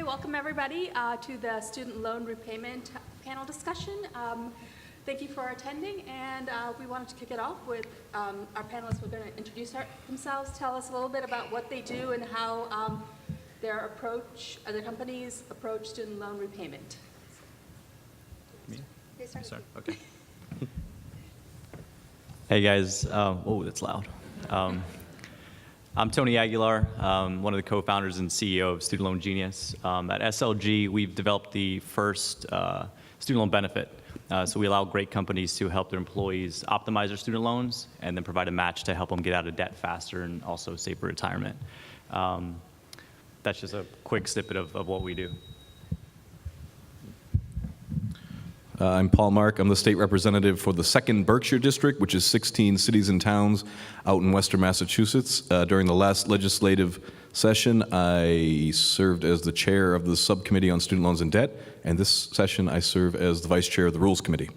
welcome everybody to the student loan repayment panel discussion. Thank you for attending, and we wanted to kick it off with our panelists. We're going to introduce themselves, tell us a little bit about what they do and how their companies approach student loan repayment. Me? Sorry. Okay. Hey guys, oh, that's loud. I'm Tony Aguilar, one of the co-founders and CEO of Student Loan Genius. At SLG, we've developed the first student loan benefit. So we allow great companies to help their employees optimize their student loans and then provide a match to help them get out of debt faster and also save for retirement. That's just a quick snippet of what we do. I'm Paul Mark. I'm the state representative for the 2nd Berkshire District, which is 16 cities and towns out in western Massachusetts. During the last legislative session, I served as the chair of the subcommittee on student loans and debt, and this session I serve as the vice chair of the Rules Committee.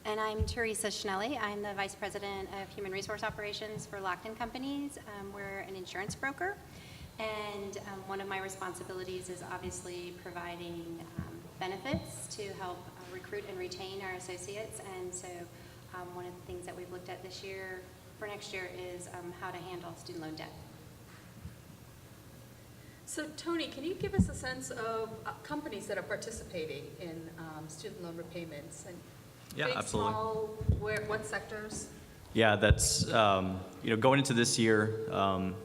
And I'm Teresa Schnelli. I'm the vice president of human resource operations for Lockton Companies. We're an insurance broker. And one of my responsibilities is obviously providing benefits to help recruit and retain our associates. And so one of the things that we've looked at this year for next year is how to handle student loan debt. So Tony, can you give us a sense of companies that are participating in student loan repayments? And Yeah, big, absolutely. Small, what sectors? Yeah, that's, going into this year,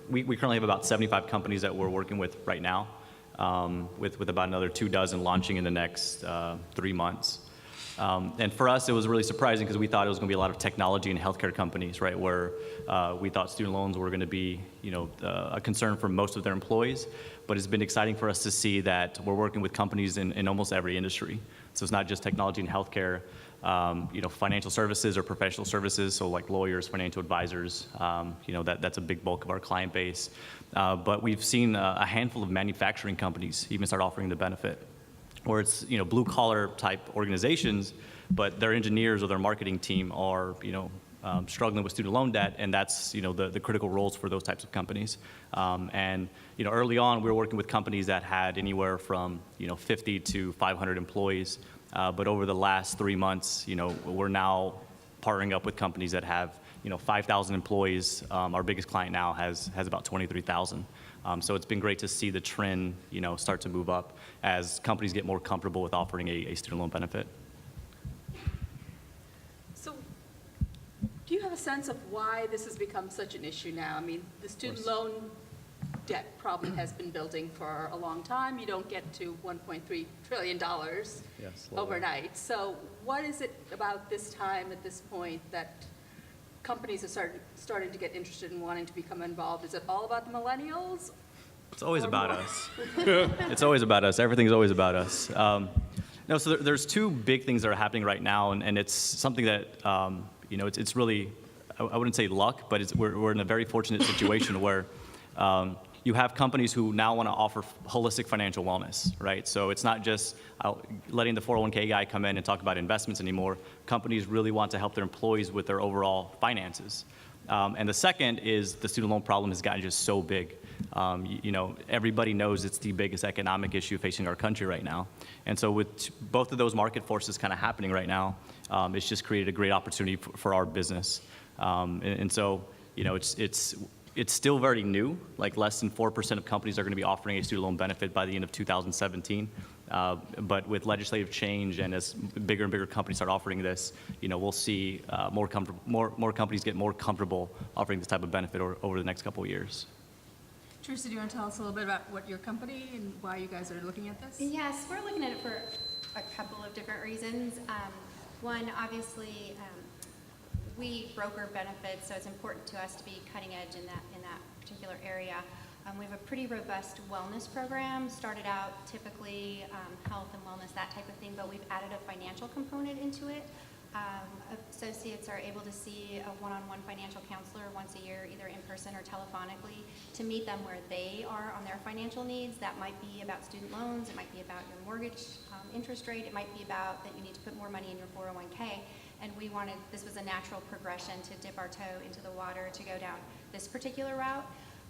we currently have about 75 companies that we're working with right now, with about another 24 launching in the next 3 months. And for us, it was really surprising because we thought it was going to be a lot of technology and healthcare companies, right, where we thought student loans were going to be, a concern for most of their employees. But it's been exciting for us to see that we're working with companies in almost every industry. So it's not just technology and healthcare. Financial services or professional services, so like lawyers, financial advisors, that's a big bulk of our client base. But we've seen a handful of manufacturing companies even start offering the benefit, where it's, blue collar type organizations, but their engineers or their marketing team are, struggling with student loan debt, and that's, the critical roles for those types of companies. Early on, we were working with companies that had anywhere from, 50 to 500 employees. But over the last 3 months, we're now partnering up with companies that have, 5,000 employees. Our biggest client now has about 23,000. So it's been great to see the trend, start to move up as companies get more comfortable with offering a student loan benefit. So do you have a sense of why this has become such an issue now? I mean, the student loan debt problem has been building for a long time. You don't get to $1.3 trillion overnight. So what is it about this time at this point that companies are starting to get interested in wanting to become involved? Is it all about the millennials? It's always about us. It's always about us. Everything's always about us. No, so there's 2 big things that are happening right now, and it's something that, it's really, I wouldn't say luck, but we're in a very fortunate situation where you have companies who now want to offer holistic financial wellness, right? So it's not just letting the 401k guy come in and talk about investments anymore. Companies really want to help their employees with their overall finances. And the second is the student loan problem has gotten just so big. Everybody knows it's the biggest economic issue facing our country right now. And so with both of those market forces kind of happening right now, it's just created a great opportunity for our business. So, it's still very new, like less than 4% of companies are going to be offering a student loan benefit by the end of 2017. But with legislative change and as bigger and bigger companies start offering this, we'll see more companies get more comfortable offering this type of benefit over the next couple of years. Teresa, do you want to tell us a little bit about what your company and why you guys are looking at this? Yes, we're looking at it for a couple of different reasons. One, obviously, we broker benefits, so it's important to us to be cutting edge in that particular area. We have a pretty robust wellness program, started out typically health and wellness, that type of thing, but we've added a financial component into it. Associates are able to see a one-on-one financial counselor once a year, either in person or telephonically, to meet them where they are on their financial needs. That might be about student loans, it might be about your mortgage interest rate, it might be about that you need to put more money in your 401k. And this was a natural progression to dip our toe into the water to go down this particular route.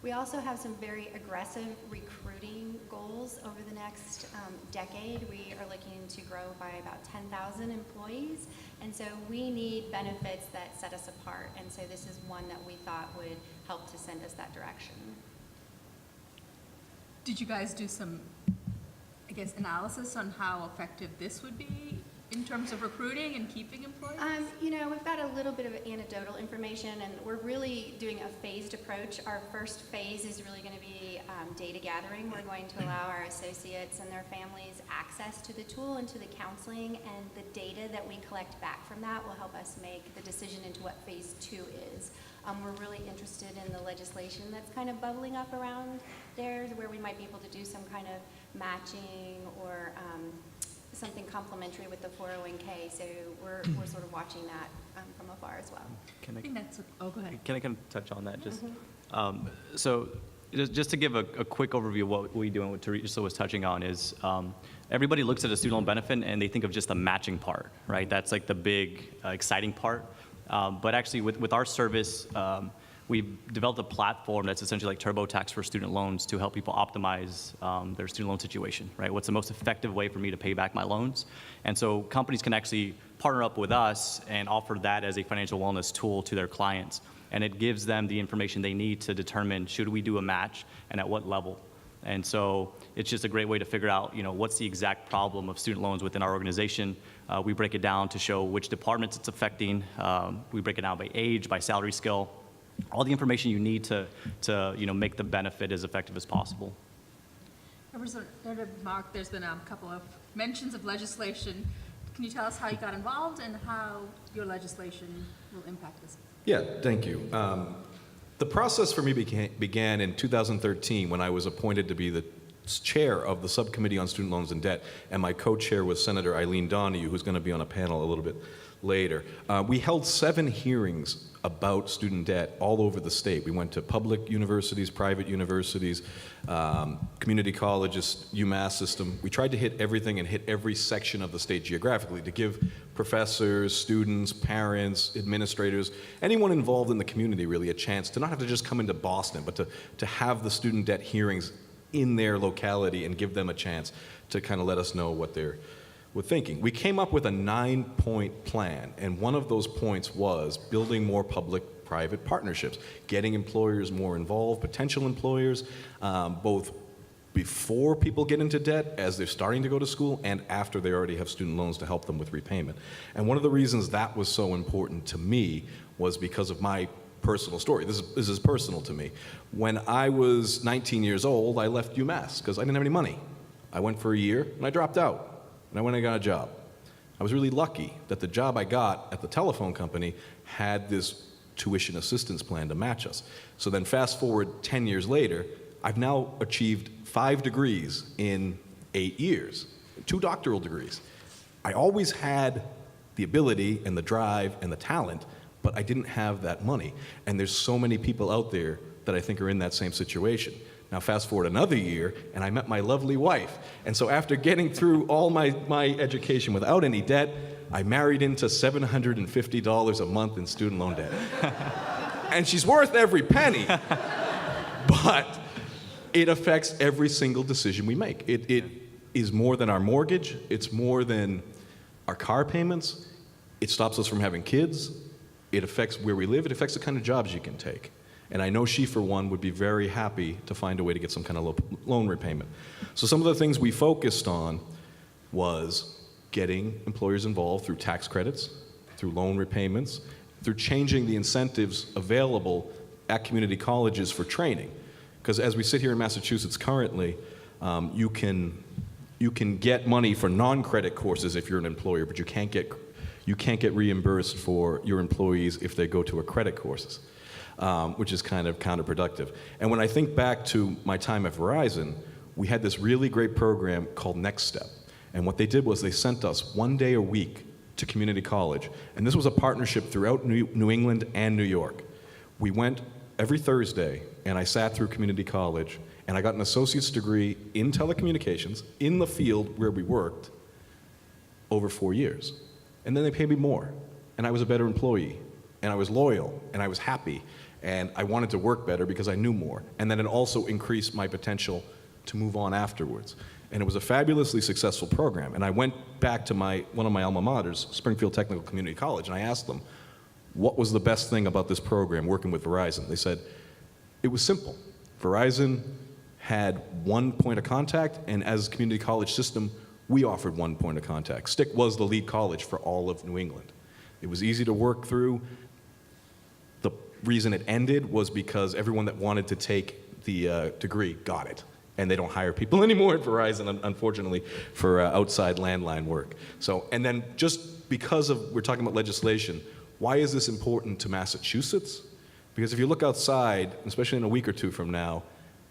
We also have some very aggressive recruiting goals over the next decade. We are looking to grow by about 10,000 employees, and so we need benefits that set us apart, and so this is one that we thought would help to send us that direction. Did you guys do some, I guess, analysis on how effective this would be in terms of recruiting and keeping employees? We've got a little bit of anecdotal information, and we're really doing a phased approach. Our first phase is really going to be data gathering. We're going to allow our associates and their families access to the tool and to the counseling, and the data that we collect back from that will help us make the decision into what phase 2 is. We're really interested in the legislation that's kind of bubbling up around there, where we might be able to do some kind of matching or something complementary with the 401k. So we're sort of watching that from afar as well. I think that's, oh, go ahead. Can I kind of touch on that? So just to give a quick overview of what we do and what Teresa was touching on is everybody looks at a student loan benefit and they think of just the matching part, right? That's like the big exciting part. But actually with our service, we've developed a platform that's essentially like TurboTax for student loans to help people optimize their student loan situation, right? What's the most effective way for me to pay back my loans? And so companies can actually partner up with us and offer that as a financial wellness tool to their clients. And it gives them the information they need to determine, should we do a match and at what level? And so it's just a great way to figure out, what's the exact problem of student loans within our organization. We break it down to show which departments it's affecting. We break it down by age, by salary scale, all the information you need to make the benefit as effective as possible. Representative Mark, there's been a couple of mentions of legislation. Can you tell us how you got involved and how your legislation will impact this? Yeah, thank you. The process for me began in 2013 when I was appointed to be the chair of the Subcommittee on Student Loans and Debt, and my co-chair was Senator Eileen Donahue, who's going to be on a panel a little bit later. We held 7 hearings about student debt all over the state. We went to public universities, private universities, community colleges, UMass system. We tried to hit everything and hit every section of the state geographically to give professors, students, parents, administrators, anyone involved in the community really a chance to not have to just come into Boston, but to have the student debt hearings in their locality and give them a chance to kind of let us know what they're thinking. We came up with a 9-point plan, and one of those points was building more public-private partnerships, getting employers more involved, potential employers, both before people get into debt, as they're starting to go to school, and after they already have student loans to help them with repayment. And one of the reasons that was so important to me was because of my personal story. This is personal to me. When I was 19 years old, I left UMass because I didn't have any money. I went for a year, and I dropped out. And I went and got a job. I was really lucky that the job I got at the telephone company had this tuition assistance plan to match us. So then fast forward 10 years later, I've now achieved 5 degrees in 8 years, 2 doctoral degrees. I always had the ability and the drive and the talent, but I didn't have that money. And there's so many people out there that I think are in that same situation. Now fast forward another year, and I met my lovely wife. And so after getting through all my education without any debt, I married into $750 a month in student loan debt. And she's worth every penny, but it affects every single decision we make. It is more than our mortgage, it's more than our car payments, it stops us from having kids, it affects where we live, it affects the kind of jobs you can take. And I know she, for one, would be very happy to find a way to get some kind of loan repayment. So some of the things we focused on was getting employers involved through tax credits, through loan repayments, through changing the incentives available at community colleges for training. Because as we sit here in Massachusetts currently, you can get money for non-credit courses if you're an employer, but you can't get reimbursed for your employees if they go to a credit courses. Which is kind of counterproductive. And when I think back to my time at Verizon, we had this really great program called Next Step. And what they did was they sent us 1 day a week to community college. And this was a partnership throughout New England and New York. We went every Thursday, and I sat through community college, and I got an associate's degree in telecommunications in the field where we worked over 4 years. And then they paid me more, and I was a better employee, and I was loyal, and I was happy. And I wanted to work better because I knew more. And then it also increased my potential to move on afterwards. And it was a fabulously successful program. And I went back to one of my alma maters, Springfield Technical Community College, and I asked them, what was the best thing about this program working with Verizon? They said, it was simple. Verizon had one point of contact, and as a community college system, we offered one point of contact. STIC was the lead college for all of New England. It was easy to work through. The reason it ended was because everyone that wanted to take the degree got it. And they don't hire people anymore at Verizon, unfortunately, for outside landline work. So, and then just because we're talking about legislation, why is this important to Massachusetts? Because if you look outside, especially in a week or two from now,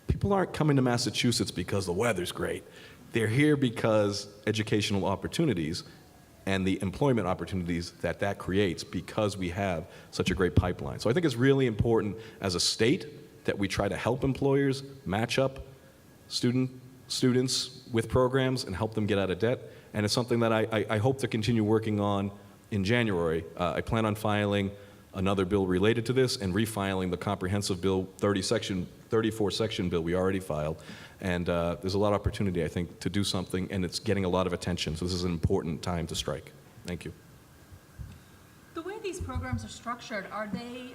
people aren't coming to Massachusetts because the weather's great. They're here because educational opportunities and the employment opportunities that creates because we have such a great pipeline. So I think it's really important as a state that we try to help employers match up students with programs and help them get out of debt. And it's something that I hope to continue working on in January. I plan on filing another bill related to this and refiling the comprehensive bill, 34 section bill we already filed. And there's a lot of opportunity, I think, to do something, and it's getting a lot of attention. So this is an important time to strike. Thank you. The way these programs are structured, are they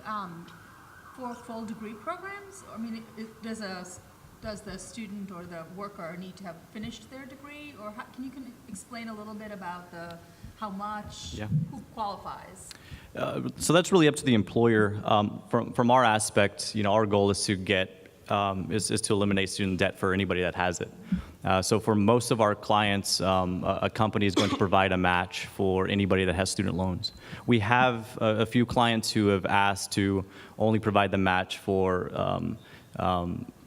for full degree programs? I mean, does the student or the worker need to have finished their degree? Or can you explain a little bit about how much, Yeah. who qualifies? So that's really up to the employer. From our aspect, our goal is to is to eliminate student debt for anybody that has it. So for most of our clients, a company is going to provide a match for anybody that has student loans. We have a few clients who have asked to only provide the match for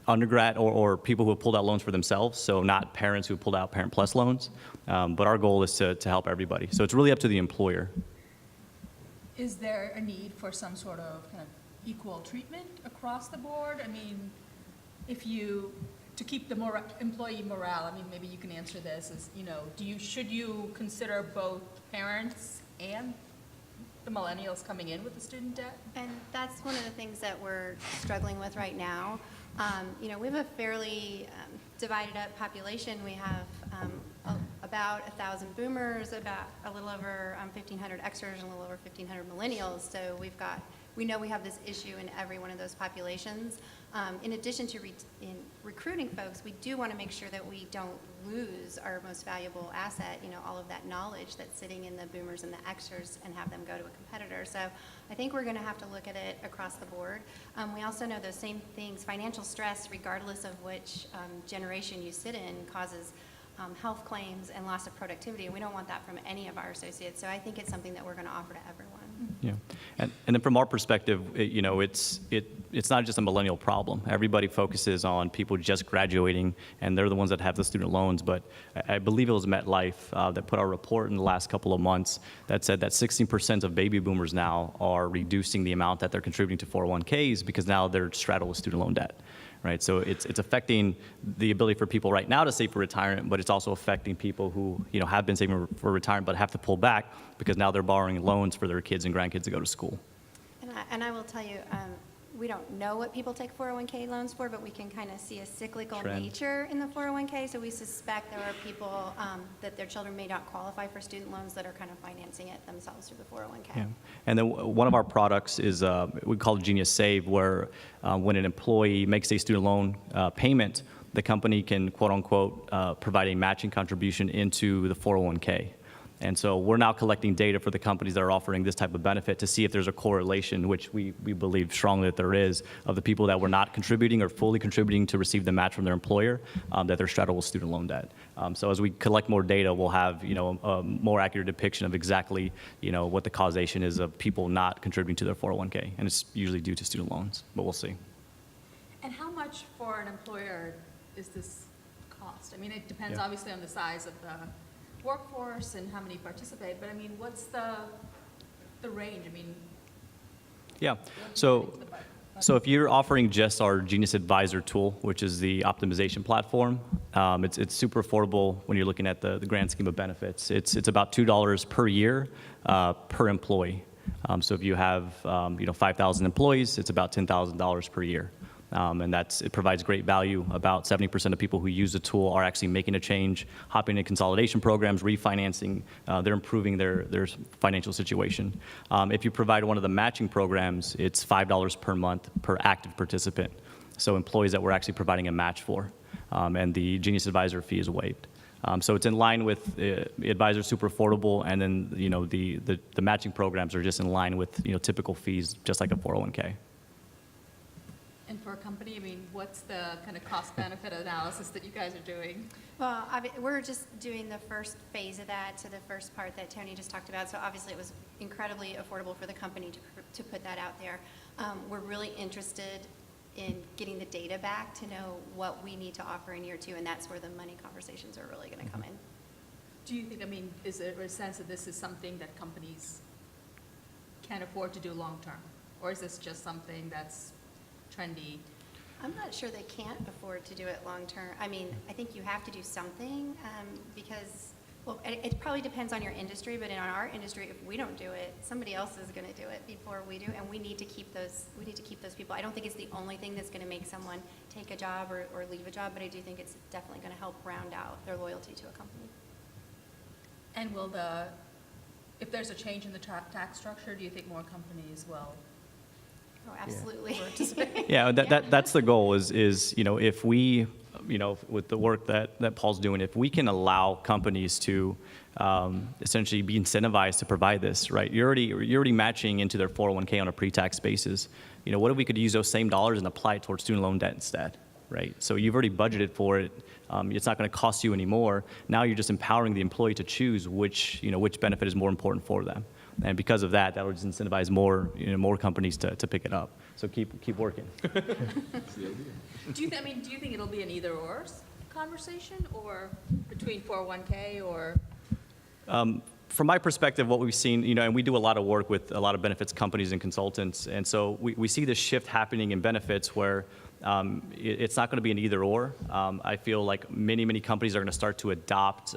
undergrad or people who have pulled out loans for themselves, so not parents who have pulled out Parent Plus loans. But our goal is to help everybody. So it's really up to the employer. Is there a need for some sort of kind of equal treatment across the board? I mean, to keep the employee morale, I mean, maybe you can answer this, should you consider both parents and the millennials coming in with the student debt? And that's one of the things that we're struggling with right now. We have a fairly divided up population. We have about 1,000 boomers, about a little over 1,500 Xers, and a little over 1,500 millennials. So we know we have this issue in every one of those populations. In addition to in recruiting folks, we do want to make sure that we don't lose our most valuable asset, all of that knowledge that's sitting in the boomers and the Xers, and have them go to a competitor. So I think we're going to have to look at it across the board. We also know those same things. Financial stress, regardless of which generation you sit in, causes health claims and loss of productivity, and we don't want that from any of our associates. So I think it's something that we're going to offer to everyone. Yeah, and then from our perspective, it's not just a millennial problem. Everybody focuses on people just graduating, and they're the ones that have the student loans. But I believe it was MetLife that put out a report in the last couple of months that said that 16% of baby boomers now are reducing the amount that they're contributing to 401ks because now they're straddled with student loan debt. Right, so it's affecting the ability for people right now to save for retirement, but it's also affecting people who have been saving for retirement but have to pull back because now they're borrowing loans for their kids and grandkids to go to school. And I will tell you, we don't know what people take 401k loans for, but we can kind of see a cyclical Trend. nature in the 401k. So we suspect there are people that their children may not qualify for student loans that are kind of financing it themselves through the 401k. Yeah. And then one of our products is we call it Genius Save, where when an employee makes a student loan payment, the company can, quote unquote, provide a matching contribution into the 401k. And so we're now collecting data for the companies that are offering this type of benefit to see if there's a correlation, which we believe strongly that there is, of the people that were not contributing or fully contributing to receive the match from their employer, that they're straddled with student loan debt. So as we collect more data, we'll have a more accurate depiction of exactly what the causation is of people not contributing to their 401k, and it's usually due to student loans, but we'll see. And how much for an employer is this cost? I mean, it depends Yeah. obviously on the size of the workforce and how many participate, but I mean, what's the range? I mean, Yeah. what do you So think about- So if you're offering just our Genius Advisor tool, which is the optimization platform, it's super affordable when you're looking at the grand scheme of benefits. It's about $2 per year per employee. So if you have 5,000 employees, it's about $10,000 per year. And it provides great value. About 70% of people who use the tool are actually making a change, hopping into consolidation programs, refinancing. They're improving their financial situation. If you provide one of the matching programs, it's $5 per month per active participant. So employees that we're actually providing a match for. And the Genius Advisor fee is waived. So it's in line with Advisor Super Affordable, and then the matching programs are just in line with typical fees, just like a 401k. And for a company, I mean, what's the kind of cost-benefit analysis that you guys are doing? Well, we're just doing the first phase of that, so the first part that Tony just talked about. So obviously, it was incredibly affordable for the company to put that out there. We're really interested in getting the data back to know what we need to offer in year 2, and that's where the money conversations are really going to come in. Do you think, I mean, is there a sense that this is something that companies can afford to do long-term? Or is this just something that's trendy? I'm not sure they can't afford to do it long-term. I mean, I think you have to do something because, well, it probably depends on your industry, but in our industry, if we don't do it, somebody else is going to do it before we do, and we need to keep those people. I don't think it's the only thing that's going to make someone take a job or leave a job, but I do think it's definitely going to help round out their loyalty to a company. And if there's a change in the tax structure, do you think more companies will? Oh, absolutely. Yeah, that's the goal is if we, with the work that Paul's doing, if we can allow companies to essentially be incentivized to provide this, right? You're already matching into their 401k on a pre-tax basis. What if we could use those same dollars and apply it towards student loan debt instead, right? So you've already budgeted for it. It's not going to cost you anymore. Now you're just empowering the employee to choose which benefit is more important for them. And because of that will just incentivize more companies to pick it up. So keep working. Do you think it'll be an either/or conversation, or between 401k or? From my perspective, what we've seen, and we do a lot of work with a lot of benefits companies and consultants, and so we see this shift happening in benefits where it's not going to be an either/or. I feel like many companies are going to start to adopt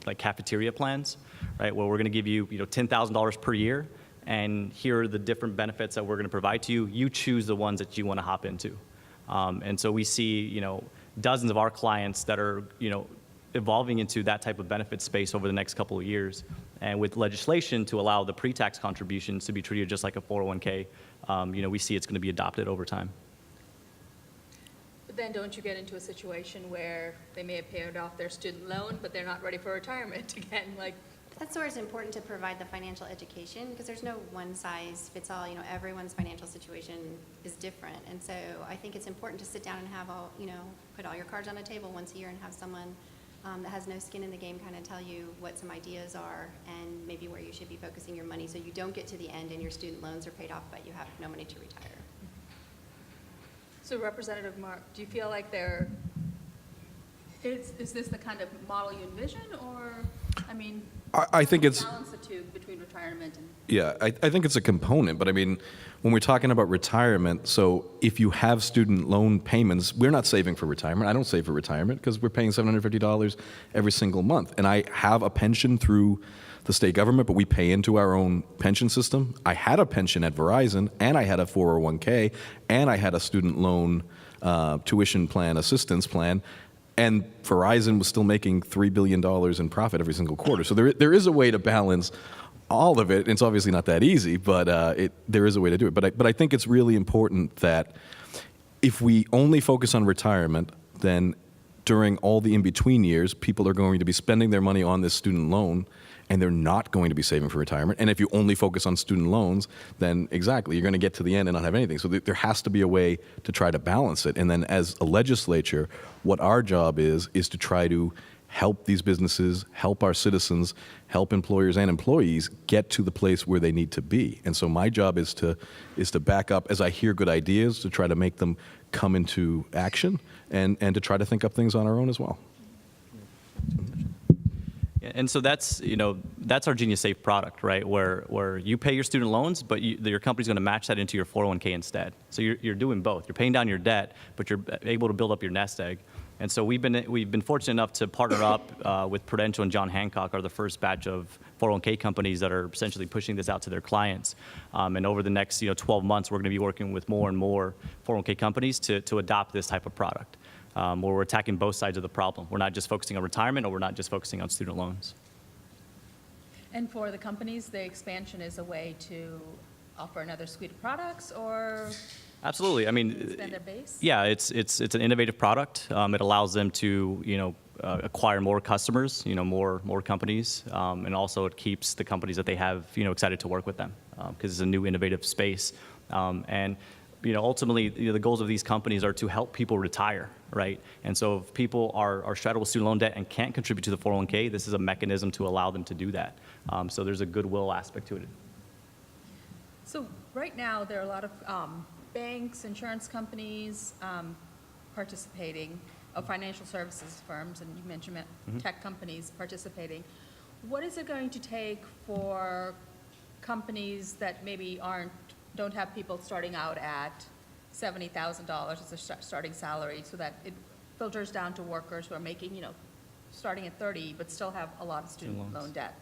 like cafeteria plans, right? Where we're going to give you, $10,000 per year, and here are the different benefits that we're going to provide to you. You choose the ones that you want to hop into. And so we see, dozens of our clients that are, evolving into that type of benefit space over the next couple of years. And with legislation to allow the pre-tax contributions to be treated just like a 401k, we see it's going to be adopted over time. But then don't you get into a situation where they may have paid off their student loan, but they're not ready for retirement again? That's where it's important to provide the financial education, because there's no one size fits all. Everyone's financial situation is different, and so I think it's important to sit down and have put all your cards on the table once a year and have someone that has no skin in the game kind of tell you what some ideas are and maybe where you should be focusing your money, so you don't get to the end and your student loans are paid off, but you have no money to retire. So Representative Mark, do you feel like is this the kind of model you envision, or, I think it's, balance the two between retirement and? yeah, I think it's a component, but when we're talking about retirement, so if you have student loan payments, we're not saving for retirement. I don't save for retirement because we're paying $750 every single month. And I have a pension through the state government, but we pay into our own pension system. I had a pension at Verizon, and I had a 401k, and I had a student loan tuition plan, assistance plan, and Verizon was still making $3 billion in profit every single quarter. So there is a way to balance all of it. It's obviously not that easy, but there is a way to do it. But I think it's really important that if we only focus on retirement, then during all the in-between years, people are going to be spending their money on this student loan, and they're not going to be saving for retirement. And if you only focus on student loans, then exactly, you're going to get to the end and not have anything. So there has to be a way to try to balance it. And then as a legislature, what our job is to try to help these businesses, help our citizens, help employers and employees get to the place where they need to be. And so my job is to back up as I hear good ideas, to try to make them come into action, and to try to think up things on our own as well. And so that's our Genius Safe product, right? Where you pay your student loans, but your company's going to match that into your 401k instead. So you're doing both. You're paying down your debt, but you're able to build up your nest egg. And so we've been fortunate enough to partner up with Prudential and John Hancock are the first batch of 401k companies that are essentially pushing this out to their clients. And over the next 12 months, we're going to be working with more and more 401k companies to adopt this type of product, where we're attacking both sides of the problem. We're not just focusing on retirement, or we're not just focusing on student loans. And for the companies, the expansion is a way to offer another suite of products, or Absolutely. I mean, expand their base? yeah, it's an innovative product. It allows them to acquire more customers, more companies, and also it keeps the companies that they have excited to work with them because it's a new innovative space. And ultimately, the goals of these companies are to help people retire, right? And so if people are straddled with student loan debt and can't contribute to the 401k, this is a mechanism to allow them to do that. So there's a goodwill aspect to it. So right now, there are a lot of banks, insurance companies participating, financial services firms, and you mentioned tech companies participating. What is it going to take for companies that maybe don't have people starting out at $70,000 as a starting salary, so that it filters down to workers who are making, starting at 30, but still have a lot of student loan debt?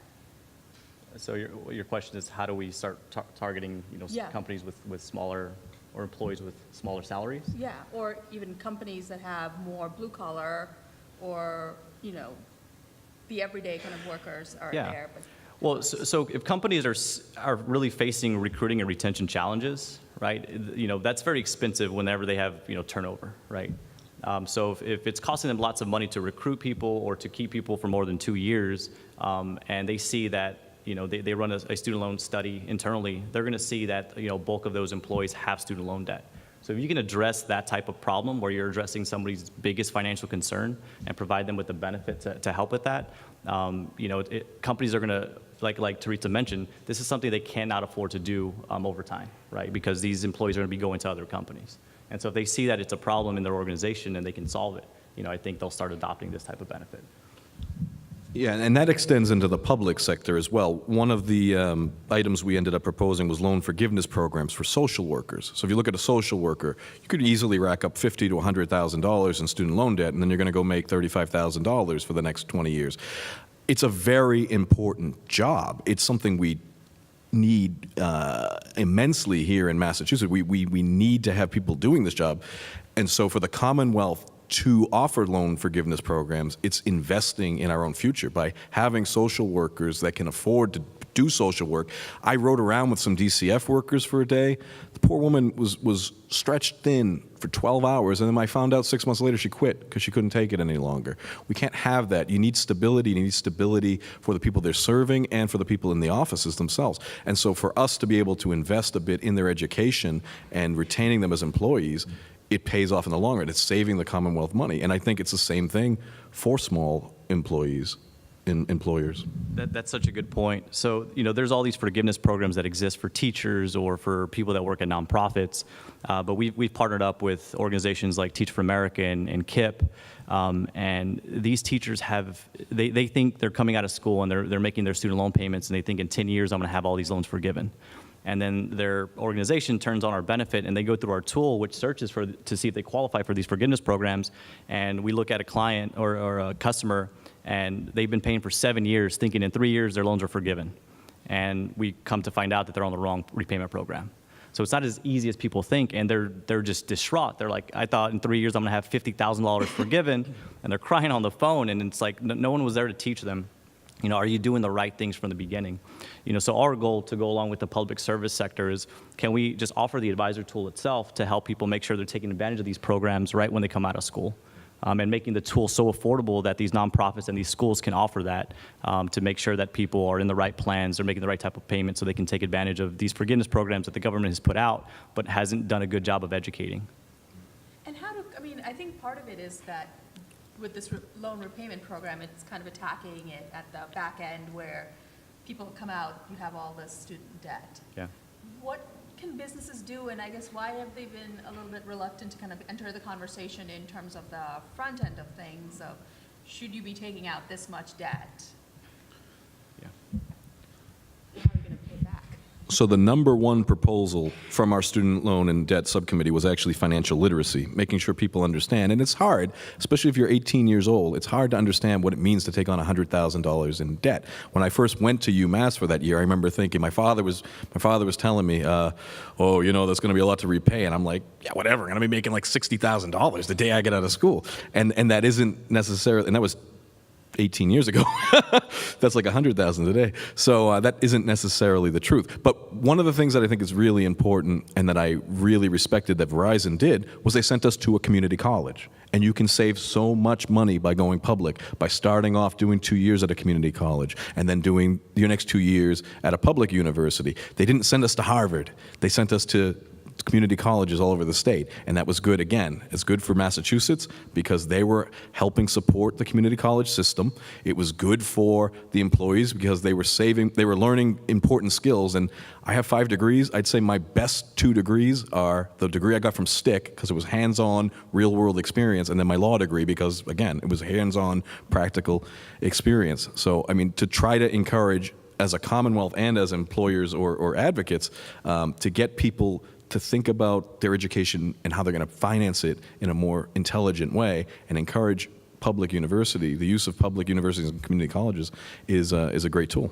So your question is, how do we start targeting Yeah. companies with smaller, or employees with smaller salaries? Yeah, or even companies that have more blue collar, or, the everyday kind of workers are Yeah. there. But Well, so if companies are really facing recruiting and retention challenges, right, that's very expensive whenever they have, turnover, right? So if it's costing them lots of money to recruit people or to keep people for more than 2 years, and they see that, they run a student loan study internally, they're going to see that, bulk of those employees have student loan debt. So if you can address that type of problem where you're addressing somebody's biggest financial concern and provide them with the benefit to help with that, companies are going to, like Teresa mentioned, this is something they cannot afford to do over time, right? Because these employees are going to be going to other companies. And so if they see that it's a problem in their organization and they can solve it, I think they'll start adopting this type of benefit. Yeah, and that extends into the public sector as well. One of the items we ended up proposing was loan forgiveness programs for social workers. So if you look at a social worker, you could easily rack up $50,000 to $100,000 in student loan debt, and then you're going to go make $35,000 for the next 20 years. It's a very important job. It's something we need immensely here in Massachusetts. We need to have people doing this job. And so for the Commonwealth to offer loan forgiveness programs, it's investing in our own future by having social workers that can afford to do social work. I rode around with some DCF workers for a day. The poor woman was stretched thin for 12 hours, and then I found out 6 months later she quit because she couldn't take it any longer. We can't have that. You need stability. You need stability for the people they're serving and for the people in the offices themselves. And so for us to be able to invest a bit in their education and retaining them as employees, it pays off in the long run. It's saving the Commonwealth money. And I think it's the same thing for small employees and employers. That's such a good point. So, there's all these forgiveness programs that exist for teachers or for people that work at nonprofits. But we've partnered up with organizations like Teach for America and KIP. And these teachers they think they're coming out of school and they're making their student loan payments, and they think in 10 years I'm going to have all these loans forgiven. And then their organization turns on our benefit, and they go through our tool, which searches to see if they qualify for these forgiveness programs. And we look at a client or a customer, and they've been paying for 7 years, thinking in 3 years their loans are forgiven. And we come to find out that they're on the wrong repayment program. So it's not as easy as people think, and they're just distraught. They're like, I thought in 3 years I'm going to have $50,000 forgiven, and they're crying on the phone, and it's like no one was there to teach them. Are you doing the right things from the beginning? So our goal to go along with the public service sector is, can we just offer the advisor tool itself to help people make sure they're taking advantage of these programs right when they come out of school, and making the tool so affordable that these nonprofits and these schools can offer that, to make sure that people are in the right plans, they're making the right type of payment so they can take advantage of these forgiveness programs that the government has put out but hasn't done a good job of educating. And I think part of it is that with this loan repayment program, it's kind of attacking it at the back end where people come out, you have all this student debt. Yeah. What can businesses do, and I guess why have they been a little bit reluctant to kind of enter the conversation in terms of the front end of things of, should you be taking out this much debt? Yeah. How are you going to pay back? So the number one proposal from our student loan and debt subcommittee was actually financial literacy, making sure people understand. And it's hard, especially if you're 18 years old, it's hard to understand what it means to take on $100,000 in debt. When I first went to UMass for that year, I remember thinking, my father was telling me, oh, you know, there's going to be a lot to repay. And I'm like, yeah, whatever, I'm going to be making like $60,000 the day I get out of school. And that isn't necessarily, and that was 18 years ago. That's like 100,000 today. So that isn't necessarily the truth. But one of the things that I think is really important and that I really respected that Verizon did was they sent us to a community college. And you can save so much money by going public, by starting off doing 2 years at a community college and then doing your next 2 years at a public university. They didn't send us to Harvard. They sent us to community colleges all over the state, and that was good. Again, it's good for Massachusetts because they were helping support the community college system. It was good for the employees because they were learning important skills. And I have 5 degrees. I'd say my best 2 degrees are the degree I got from STIC because it was hands-on, real-world experience, and then my law degree because, again, it was hands-on, practical experience. So, I mean, to try to encourage, as a Commonwealth and as employers or advocates, to get people to think about their education and how they're going to finance it in a more intelligent way and encourage public university, the use of public universities and community colleges is a great tool.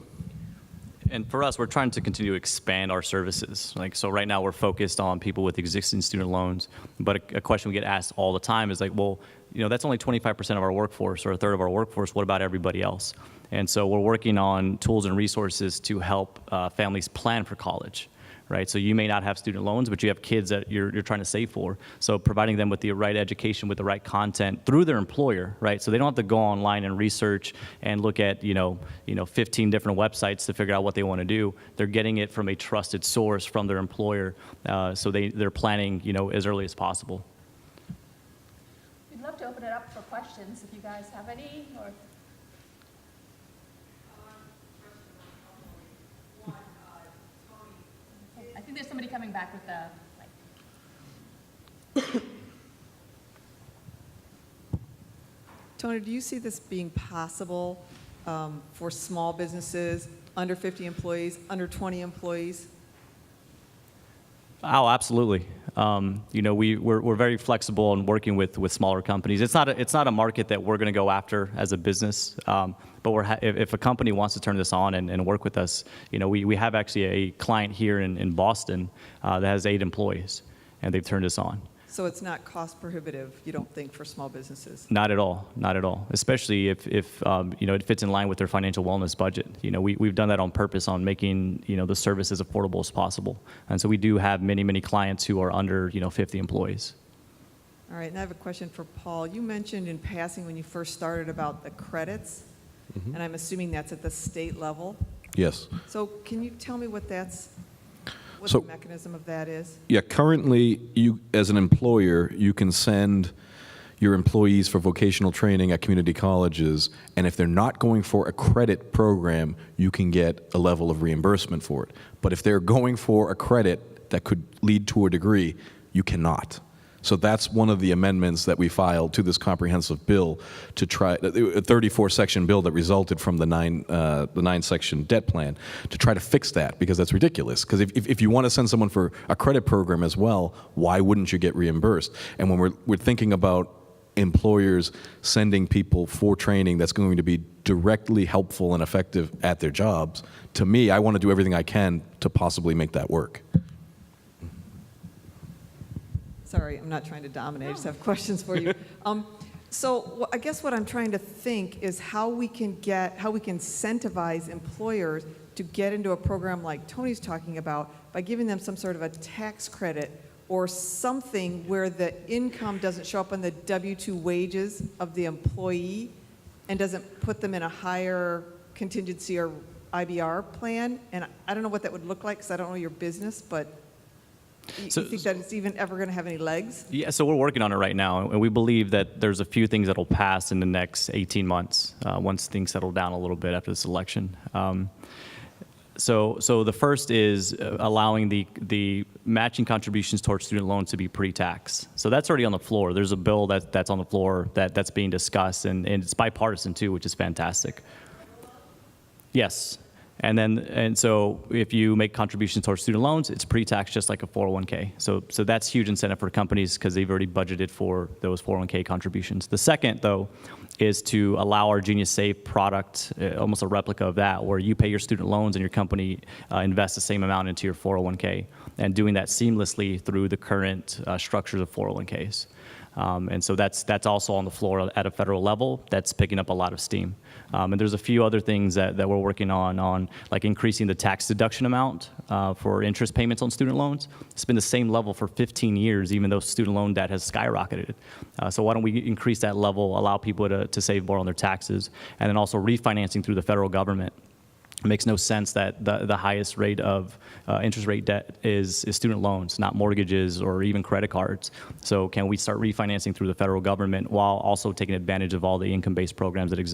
And for us, we're trying to continue to expand our services. So right now we're focused on people with existing student loans, but a question we get asked all the time is like, well, you know, that's only 25% of our workforce or a third of our workforce. What about everybody else? And so we're working on tools and resources to help families plan for college. Right, so you may not have student loans, but you have kids that you're trying to save for. So providing them with the right education, with the right content through their employer, right? So they don't have to go online and research and look at 15 different websites to figure out what they want to do. They're getting it from a trusted source from their employer, so they're planning as early as possible. We'd love to open it up for questions if you guys have any, or. I think there's somebody coming back with the mic. Tony, do you see this being possible for small businesses, under 50 employees, under 20 employees? Oh, absolutely. We're very flexible in working with smaller companies. It's not a market that we're going to go after as a business. But if a company wants to turn this on and work with us, we have actually a client here in Boston that has 8 employees, and they've turned us on. So it's not cost prohibitive, you don't think, for small businesses? Not at all, not at all. Especially if it fits in line with their financial wellness budget. We've done that on purpose on making the service as affordable as possible. And so we do have many clients who are under 50 employees. All right, and I have a question for Paul. You mentioned in passing when you first started about the credits, and I'm assuming that's at the state level. Yes. So can you tell me what the mechanism of that is? Yeah, currently, you, as an employer, you can send your employees for vocational training at community colleges, and if they're not going for a credit program, you can get a level of reimbursement for it. But if they're going for a credit that could lead to a degree, you cannot. So that's one of the amendments that we filed to this comprehensive bill to try, a 34-section bill that resulted from the 9-section debt plan, to try to fix that, because that's ridiculous. Because if you want to send someone for a credit program as well, why wouldn't you get reimbursed? And when we're thinking about employers sending people for training that's going to be directly helpful and effective at their jobs, to me, I want to do everything I can to possibly make that work. Sorry, I'm not trying to dominate, I just have questions for you. So I guess what I'm trying to think is how we can incentivize employers to get into a program like Tony's talking about by giving them some sort of a tax credit or something where the income doesn't show up on the W-2 wages of the employee and doesn't put them in a higher contingency or IBR plan. And I don't know what that would look like because I don't know your business, but you think that it's even ever going to have any legs? Yeah, so we're working on it right now, and we believe that there's a few things that will pass in the next 18 months once things settle down a little bit after this election. So the first is allowing the matching contributions towards student loans to be pre-tax. So that's already on the floor. There's a bill that's on the floor that's being discussed, and it's bipartisan too, which is fantastic. Yes. And so if you make contributions towards student loans, it's pre-tax just like a 401k. So that's huge incentive for companies because they've already budgeted for those 401k contributions. The second, though, is to allow our Genius Save product, almost a replica of that, where you pay your student loans and your company invests the same amount into your 401k, and doing that seamlessly through the current structures of 401ks. And so that's also on the floor at a federal level. That's picking up a lot of steam. And there's a few other things that we're working on like increasing the tax deduction amount for interest payments on student loans. It's been the same level for 15 years, even though student loan debt has skyrocketed. So why don't we increase that level, allow people to save more on their taxes, and then also refinancing through the federal government. It makes no sense that the highest rate of interest rate debt is student loans, not mortgages or even credit cards. So can we start refinancing through the federal government while also taking advantage of all the income-based programs that exist?